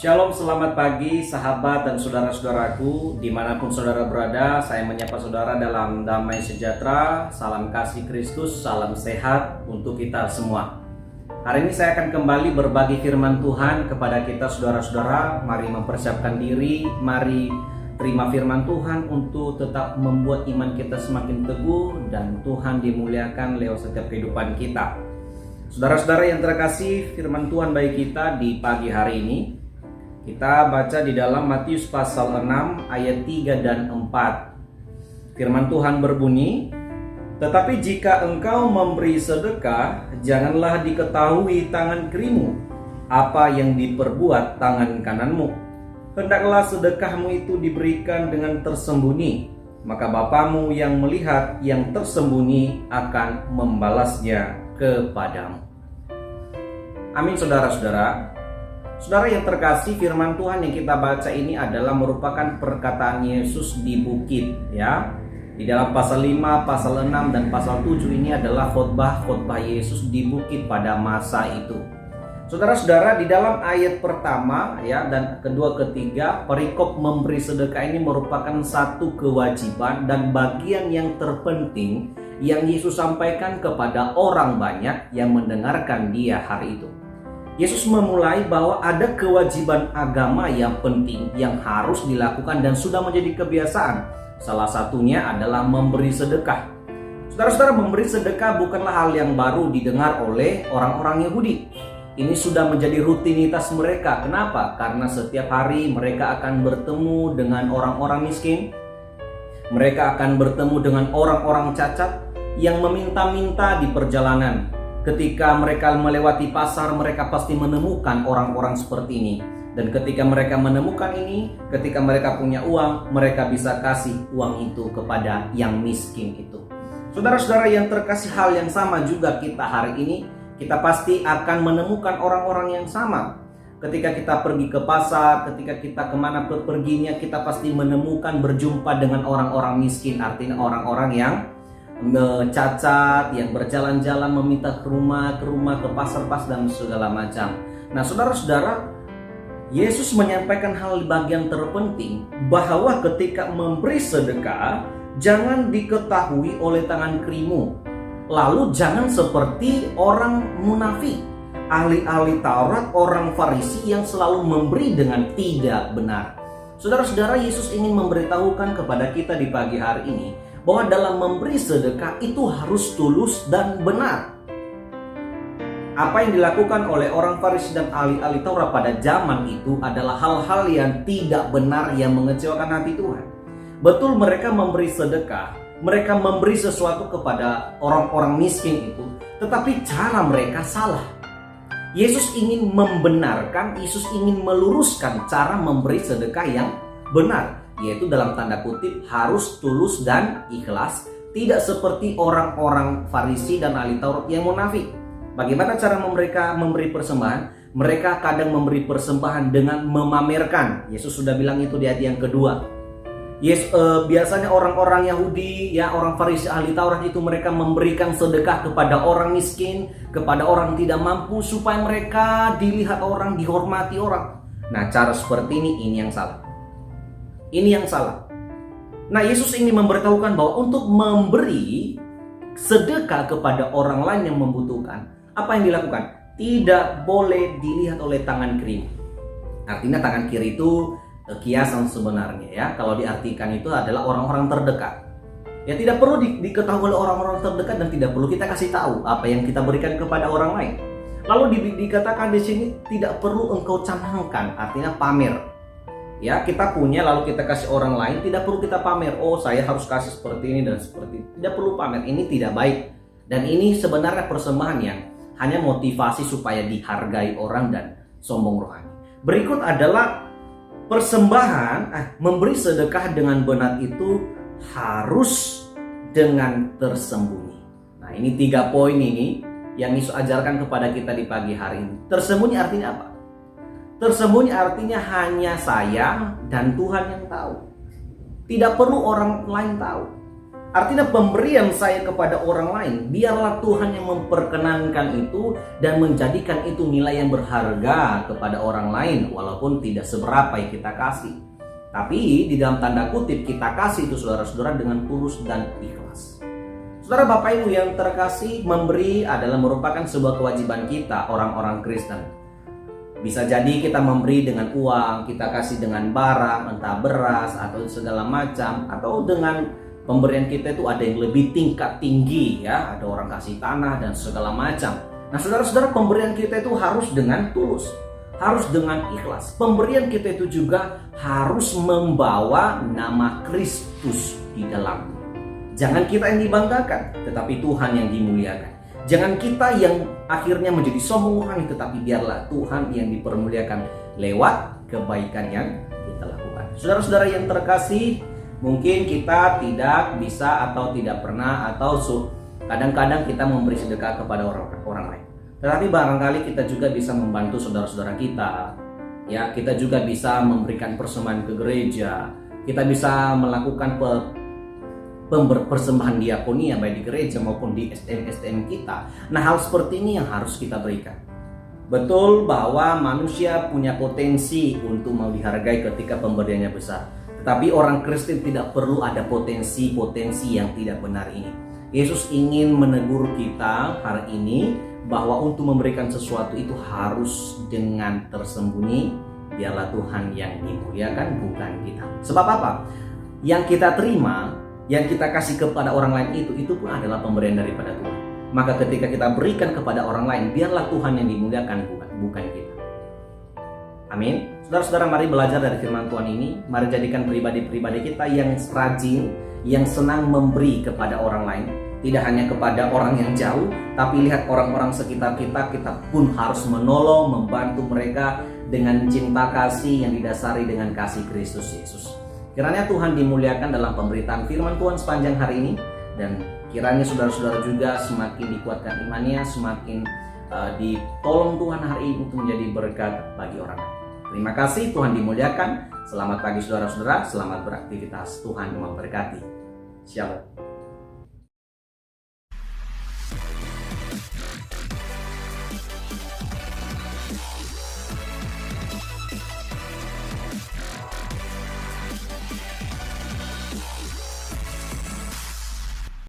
Shalom, selamat pagi sahabat dan saudara-saudaraku dimanapun saudara berada. Saya menyapa saudara dalam damai sejahtera. Salam kasih Kristus, salam sehat untuk kita semua. Hari ini saya akan kembali berbagi firman Tuhan kepada kita saudara-saudara. Mari mempersiapkan diri, mari terima firman Tuhan untuk tetap membuat iman kita semakin teguh dan Tuhan dimuliakan lewat setiap kehidupan kita. Saudara-saudara yang terkasih, firman Tuhan bagi kita di pagi hari ini kita baca di dalam Matius pasal 6 ayat 3 dan 4. Firman Tuhan berbunyi, "Tetapi jika engkau memberi sedekah, janganlah diketahui tangan kirimu apa yang diperbuat tangan kananmu. Hendaklah sedekahmu itu diberikan dengan tersembunyi, maka Bapamu yang melihat yang tersembunyi akan membalasnya kepadamu." Amin saudara-saudara. Saudara yang terkasih, firman Tuhan yang kita baca ini adalah merupakan perkataan Yesus di bukit, ya. Di dalam pasal 5, pasal 6 dan pasal 7 ini adalah khotbah Yesus di bukit pada masa itu. Saudara-saudara, di dalam ayat pertama ya dan kedua ketiga, perikop memberi sedekah ini merupakan satu kewajiban dan bagian yang terpenting yang Yesus sampaikan kepada orang banyak yang mendengarkan Dia hari itu. Yesus memulai bahwa ada kewajiban agama yang penting yang harus dilakukan dan sudah menjadi kebiasaan. Salah satunya adalah memberi sedekah. Saudara-saudara, memberi sedekah bukanlah hal yang baru didengar oleh orang-orang Yahudi. Ini sudah menjadi rutinitas mereka. Kenapa? Karena setiap hari mereka akan bertemu dengan orang-orang miskin. Mereka akan bertemu dengan orang-orang cacat yang meminta-minta di perjalanan. Ketika mereka melewati pasar, mereka pasti menemukan orang-orang seperti ini. Dan ketika mereka menemukan ini, ketika mereka punya uang, mereka bisa kasih uang itu kepada yang miskin itu. Saudara-saudara yang terkasih, hal yang sama juga kita hari ini. Kita pasti akan menemukan orang-orang yang sama. Ketika kita pergi ke pasar, ketika kita kemana perginya, kita pasti menemukan berjumpa dengan orang-orang miskin. Artinya orang-orang yang cacat, yang berjalan-jalan meminta ke rumah, ke pasar, dan segala macam. Nah, saudara-saudara, Yesus menyampaikan hal bagian terpenting bahwa ketika memberi sedekah, jangan diketahui oleh tangan kirimu. Lalu jangan seperti orang munafik, ahli-ahli Taurat, orang Farisi yang selalu memberi dengan tidak benar. Saudara-saudara, Yesus ingin memberitahukan kepada kita di pagi hari ini bahwa dalam memberi sedekah itu harus tulus dan benar. Apa yang dilakukan oleh orang Farisi dan ahli-ahli Taurat pada zaman itu adalah hal-hal yang tidak benar yang mengecewakan hati Tuhan. Betul, mereka memberi sedekah, mereka memberi sesuatu kepada orang-orang miskin itu, tetapi cara mereka salah. Yesus ingin membenarkan, Yesus ingin meluruskan cara memberi sedekah yang benar, yaitu dalam tanda kutip harus tulus dan ikhlas, tidak seperti orang-orang Farisi dan ahli Taurat yang munafik. Bagaimana cara mereka memberi persembahan? Mereka kadang memberi persembahan dengan memamerkan. Yesus sudah bilang itu di ayat yang kedua. Biasanya orang-orang Yahudi, ya orang Farisi ahli Taurat itu mereka memberikan sedekah kepada orang miskin, kepada orang tidak mampu supaya mereka dilihat orang, dihormati orang. Nah, cara seperti ini yang salah. Ini yang salah. Nah, Yesus ingin memberitahukan bahwa untuk memberi sedekah kepada orang lain yang membutuhkan, apa yang dilakukan? Tidak boleh dilihat oleh tangan kiri. Artinya tangan kiri itu kiasan sebenarnya, ya. Kalau diartikan itu adalah orang-orang terdekat. Ya, tidak perlu diketahui oleh orang-orang terdekat dan tidak perlu kita kasih tahu apa yang kita berikan kepada orang lain. Lalu dikatakan di sini tidak perlu engkau canangkan, artinya pamer. Ya, kita punya lalu kita kasih orang lain, tidak perlu kita pamer. Oh, saya harus kasih seperti ini dan seperti itu. Tidak perlu pamer, ini tidak baik. Dan ini sebenarnya persembahan yang hanya motivasi supaya dihargai orang dan sombong rohani. Berikut adalah persembahan, memberi sedekah dengan benar itu harus dengan tersembunyi. Nah, ini 3 poin ini yang Yesus ajarkan kepada kita di pagi hari ini. Tersembunyi artinya apa? Tersembunyi artinya hanya saya dan Tuhan yang tahu. Tidak perlu orang lain tahu. Artinya pemberian saya kepada orang lain, biarlah Tuhan yang memperkenankan itu dan menjadikan itu nilai yang berharga kepada orang lain, walaupun tidak seberapa yang kita kasih. Tapi di dalam tanda kutip kita kasih itu saudara-saudara dengan tulus dan ikhlas. Saudara Bapak Ibu yang terkasih, memberi adalah merupakan sebuah kewajiban kita orang-orang Kristen. Bisa jadi kita memberi dengan uang, kita kasih dengan barang, entah beras atau segala macam, atau dengan pemberian kita itu ada yang lebih tingkat tinggi ya, ada orang kasih tanah dan segala macam. Nah saudara-saudara, pemberian kita itu harus dengan tulus, harus dengan ikhlas. Pemberian kita itu juga harus membawa nama Kristus di dalamnya. Jangan kita yang dibanggakan, tetapi Tuhan yang dimuliakan. Jangan kita yang akhirnya menjadi sombong orang, tetapi biarlah Tuhan yang dipermuliakan lewat kebaikan yang kita lakukan. Saudara-saudara yang terkasih, mungkin kita tidak bisa atau tidak pernah atau kadang-kadang kita memberi sedekah kepada orang lain. Tetapi barangkali kita juga bisa membantu saudara-saudara kita. Ya, kita juga bisa memberikan persembahan ke gereja. Kita bisa melakukan persembahan diakonia baik di gereja maupun di STM kita. Nah, hal seperti ini yang harus kita berikan. Betul bahwa manusia punya potensi untuk mau dihargai ketika pemberiannya besar. Tapi orang Kristen tidak perlu ada potensi-potensi yang tidak benar ini. Yesus ingin menegur kita hari ini bahwa untuk memberikan sesuatu itu harus dengan tersembunyi. Biarlah Tuhan yang dimuliakan, bukan kita. Sebab apa? Yang kita terima, yang kita kasih kepada orang lain itu pun adalah pemberian daripada Tuhan. Maka ketika kita berikan kepada orang lain, biarlah Tuhan yang dimuliakan, bukan kita. Amin. Saudara-saudara, mari belajar dari firman Tuhan ini. Mari jadikan pribadi-pribadi kita yang rajin, yang senang memberi kepada orang lain. Tidak hanya kepada orang yang jauh, tapi lihat orang-orang sekitar kita, kita pun harus menolong, membantu mereka dengan cinta kasih yang didasari dengan kasih Kristus Yesus. Kiranya Tuhan dimuliakan dalam pemberitaan firman Tuhan sepanjang hari ini. Dan kiranya saudara-saudara juga semakin dikuatkan imannya, semakin ditolong Tuhan hari ini untuk menjadi berkat bagi orang lain. Terima kasih, Tuhan dimuliakan. Selamat pagi saudara-saudara, selamat beraktivitas. Tuhan memberkati. Shalom.